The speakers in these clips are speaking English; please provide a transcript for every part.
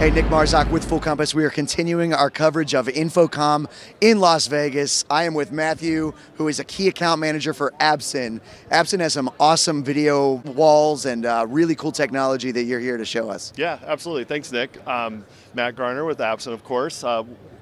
Hey, Nick Marzak with Full Compass. We are continuing our coverage of InfoComm in Las Vegas. I am with Matthew, who is a key account manager for Absen. Absen has some awesome video walls and really cool technology that you're here to show us. Yeah, absolutely. Thanks, Nick. Matt Garner with Absen, of course.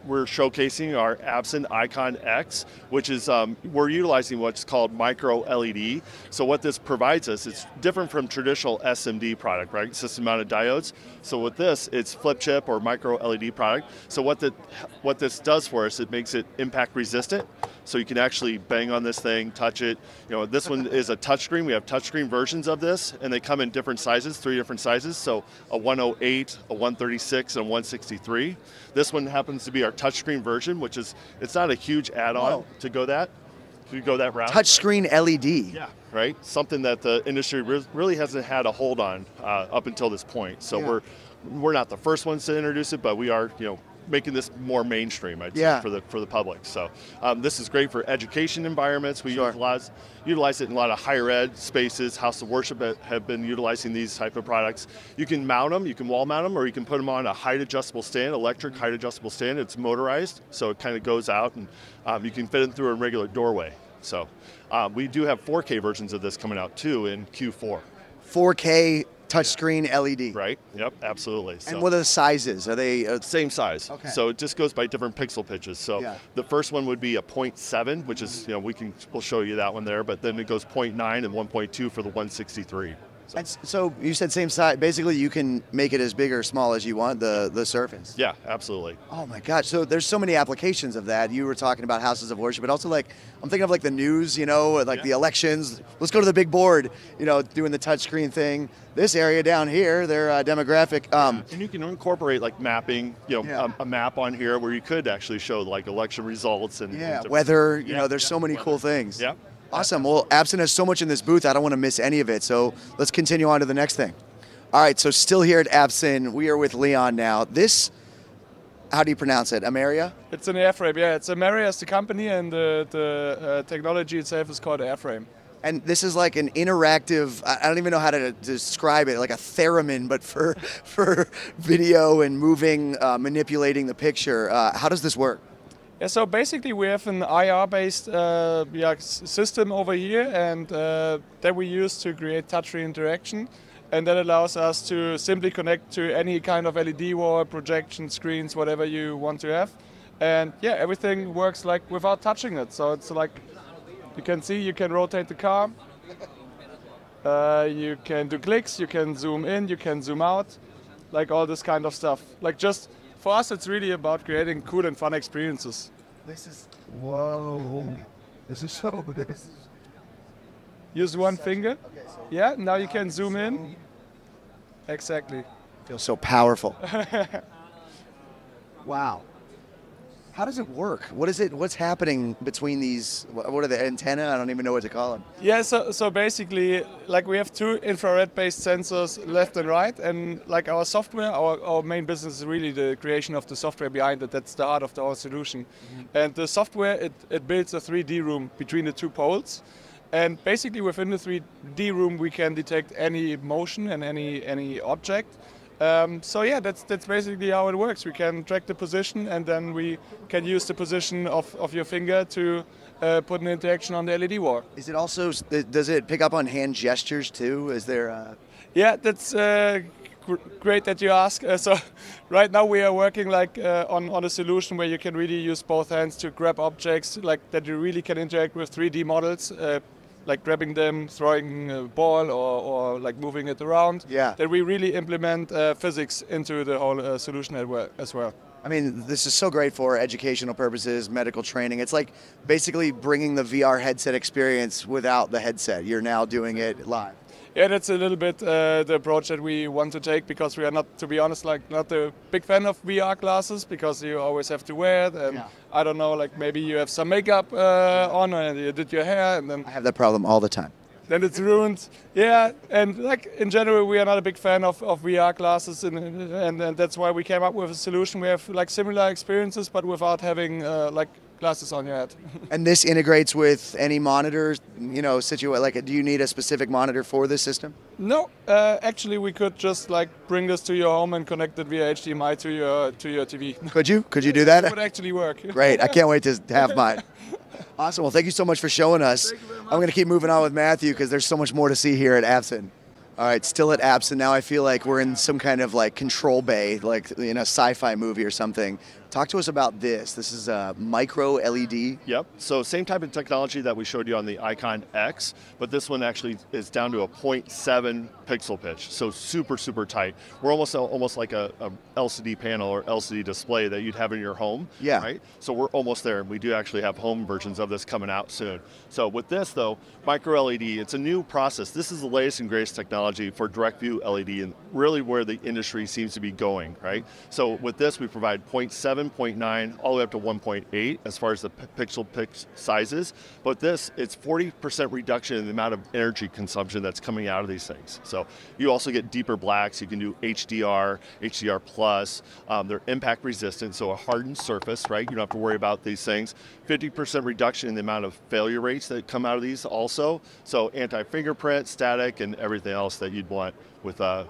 We're showcasing our Absen Icon X, which is, we're utilizing what's called micro LED. So what this provides us, it's different from traditional SMD product, right? System mounted diodes. So with this, it's flip chip or micro LED product. So what this does for us, it makes it impact resistant. So you can actually bang on this thing, touch it. You know, this one is a touchscreen. We have touchscreen versions of this, and they come in different sizes, 3 different sizes. So a 108, a 136, and a 163. This one happens to be our touchscreen version, which is, it's not a huge add-on to go that route. Touchscreen LED. Yeah, right. Something that the industry really hasn't had a hold on up until this point. So we're not the first ones to introduce it, but we are, you know, making this more mainstream, I'd say, for the public. So this is great for education environments. We utilize it in a lot of higher ed spaces. House of worship have been utilizing these type of products. You can mount them, you can wall mount them, or you can put them on a height adjustable stand, electric height adjustable stand. It's motorized, so it kind of goes out, and you can fit it through a regular doorway. So we do have 4K versions of this coming out too in Q4. 4K touchscreen LED. Right, yep, absolutely. So. And what are the sizes? Are they? Same size. Okay. So it just goes by different pixel pitches. So the first one would be a 0.7, which is, you know, we'll show you that one there, but then it goes 0.9 and 1.2 for the 163. So you said same size. Basically, you can make it as big or small as you want, the surface. Yeah, absolutely. Oh my gosh! So there's so many applications of that. You were talking about houses of worship, but also like I'm thinking of like the news, you know, like the elections. Let's go to the big board, you know, doing the touchscreen thing. This area down here, their demographic. And you can incorporate like mapping, you know, a map on here where you could actually show like election results and weather. You know, there's so many cool things. Yeah. Awesome. Well, Absen has so much in this booth, I don't want to miss any of it. So let's continue on to the next thing. All right, so still here at Absen, we are with Leon now. This, how do you pronounce it? Ameria? It's an airframe, yeah. It's Ameria as the company, and the technology itself is called airframe. And this is like an interactive, I don't even know how to describe it, like a theremin, but for video and moving, manipulating the picture. How does this work? Yeah, so basically we have an IR-based system over here, and that we use to create touch-free interaction, and that allows us to simply connect to any kind of LED wall, projection screens, whatever you want to have, and yeah, everything works like without touching it. So it's like you can see, you can rotate the car, you can do clicks, you can zoom in, you can zoom out, like all this kind of stuff. Like just. For us, it's really about creating cool and fun experiences. This is, whoa, this is so good. Use one finger. Okay, so yeah, now you can zoom in. Exactly. Feels so powerful. Wow. How does it work? What is it? What's happening between these? What are the antenna? I don't even know what to call them. Yeah, so basically, like we have 2 infrared-based sensors left and right, and like our software, our main business is really the creation of the software behind it. That's the heart of our solution. And the software, it builds a 3D room between the 2 poles. And basically within the 3D room, we can detect any motion and any object. So yeah, that's basically how it works. We can track the position, and then we can use the position of your finger to put an interaction on the LED wall. Is it also, does it pick up on hand gestures too? Is there Yeah, that's great that you ask. So right now we are working like on a solution where you can really use both hands to grab objects, like that you really can interact with 3D models. Like grabbing them, throwing a ball, or like moving it around. Yeah. That we really implement physics into the whole solution as well. I mean, this is so great for educational purposes, medical training. It's like basically bringing the VR headset experience without the headset. You're now doing it live. Yeah, that's a little bit the approach that we want to take, because we are not, to be honest, like not a big fan of VR glasses, because you always have to wear it, and I don't know, like maybe you have some makeup on and you did your hair, and then I have that problem all the time. Then it's ruined. Yeah, and like in general, we are not a big fan of VR glasses, and that's why we came up with a solution. We have like similar experiences, but without having like glasses on your head. And this integrates with any monitor, you know, like, do you need a specific monitor for this system? No, actually we could just like bring this to your home and connect it via HDMI to your TV. Could you? Could you do that? It would actually work. Great, I can't wait to have mine. Awesome, well thank you so much for showing us. I'm going to keep moving on with Matthew because there's so much more to see here at Absen. All right, still at Absen. Now I feel like we're in some kind of like control bay, like in a sci-fi movie or something. Talk to us about this. This is a micro LED. Yep. So same type of technology that we showed you on the Icon X, but this one actually is down to a 0.7 pixel pitch. So super, super tight. We're almost like a LCD panel or LCD display that you'd have in your home. Yeah. Right. So we're almost there, and we do actually have home versions of this coming out soon. So with this though, micro LED, it's a new process. This is the latest and greatest technology for direct view LED, and really where the industry seems to be going. Right. So with this, we provide 0.7, 0.9, all the way up to 1.8 as far as the pixel pitch sizes. But this, it's 40% reduction in the amount of energy consumption that's coming out of these things. So you also get deeper blacks. You can do HDR, HDR plus. They're impact resistant, so a hardened surface, right? You don't have to worry about these things. 50% reduction in the amount of failure rates that come out of these also. So anti-fingerprint, static, and everything else that you'd want with a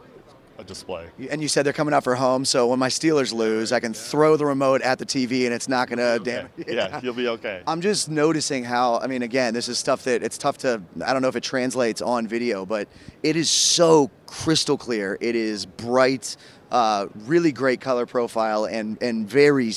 display. And you said they're coming out for home, so when my Steelers lose, I can throw the remote at the TV and it's not going to damage. Yeah, you'll be okay. I'm just noticing how, I mean, again, this is stuff that it's tough to, I don't know if it translates on video, but it is so crystal clear. It is bright, really great color profile, and very,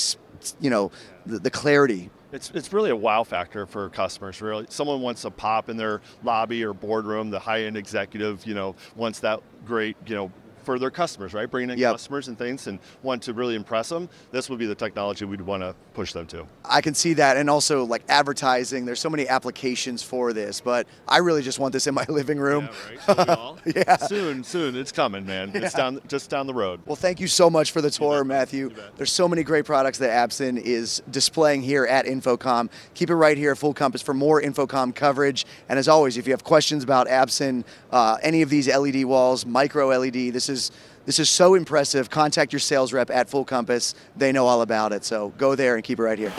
you know, the clarity. It's really a wow factor for customers, really. Someone wants a pop in their lobby or boardroom, the high-end executive, you know, wants that great, you know, for their customers, right? Bringing in customers and things and want to really impress them. This would be the technology we'd want to push them to. I can see that, and also like advertising. There's so many applications for this, but I really just want this in my living room. Yeah, right. Yeah. Soon, it's coming, man. Yeah. It's just down the road. Well, thank you so much for the tour, Matthew. There's so many great products that Absen is displaying here at InfoComm. Keep it right here at Full Compass for more InfoComm coverage. And as always, if you have questions about Absen, any of these LED walls, micro LED, this is so impressive. Contact your sales rep at Full Compass. They know all about it. So go there and keep it right here.